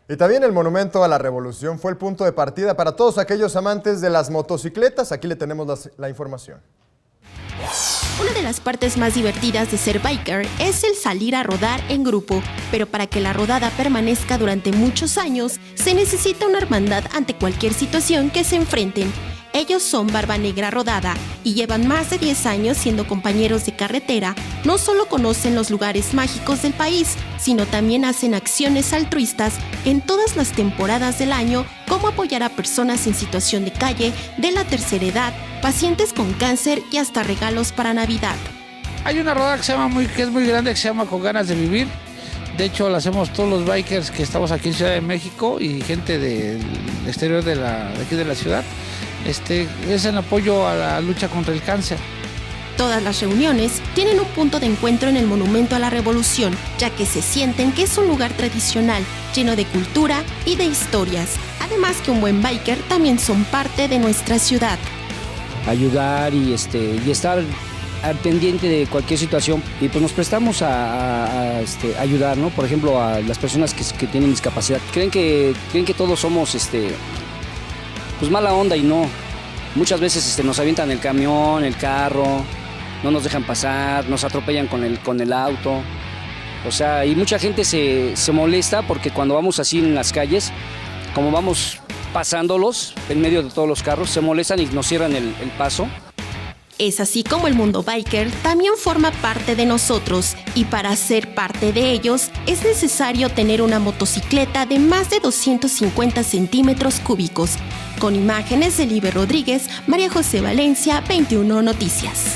Y también el Monumento a la Revolución fue el punto de partida para todos aquellos amantes de las motocicletas. Aquí le tenemos la información. Una de las partes más divertidas de ser biker es el salir a rodar en grupo, pero para que la rodada permanezca durante muchos años, se necesita una hermandad ante cualquier situación que se enfrenten. Ellos son Barba Negra Rodada y llevan más de 10 años siendo compañeros de carretera. No solo conocen los lugares mágicos del país, sino también hacen acciones altruistas en todas las temporadas del año, como apoyar a personas en situación de calle, de la tercera edad, pacientes con cáncer y hasta regalos para Navidad. Hay una rodada que es muy grande, que se llama Con Ganas de Vivir. De hecho, la hacemos todos los bikers que estamos aquí en Ciudad de México y gente del exterior de aquí de la ciudad. Es en apoyo a la lucha contra el cáncer. Todas las reuniones tienen un punto de encuentro en el Monumento a la Revolución, ya que se sienten que es un lugar tradicional, lleno de cultura y de historias. Además que un buen biker también son parte de nuestra ciudad. Ayudar y estar al pendiente de cualquier situación, y pues nos prestamos a ayudar, ¿no? Por ejemplo, a las personas que tienen discapacidad. Creen que todos somos pues mala onda, y no. Muchas veces nos avientan el camión, el carro, no nos dejan pasar, nos atropellan con el auto. O sea, y mucha gente se molesta porque cuando vamos así en las calles, como vamos pasándolos en medio de todos los carros, se molestan y nos cierran el paso. Es así como el mundo biker también forma parte de nosotros, y para ser parte de ellos es necesario tener una motocicleta de más de 250 centímetros cúbicos. Con imágenes de Liber Rodríguez, María José Valencia, 21 Noticias.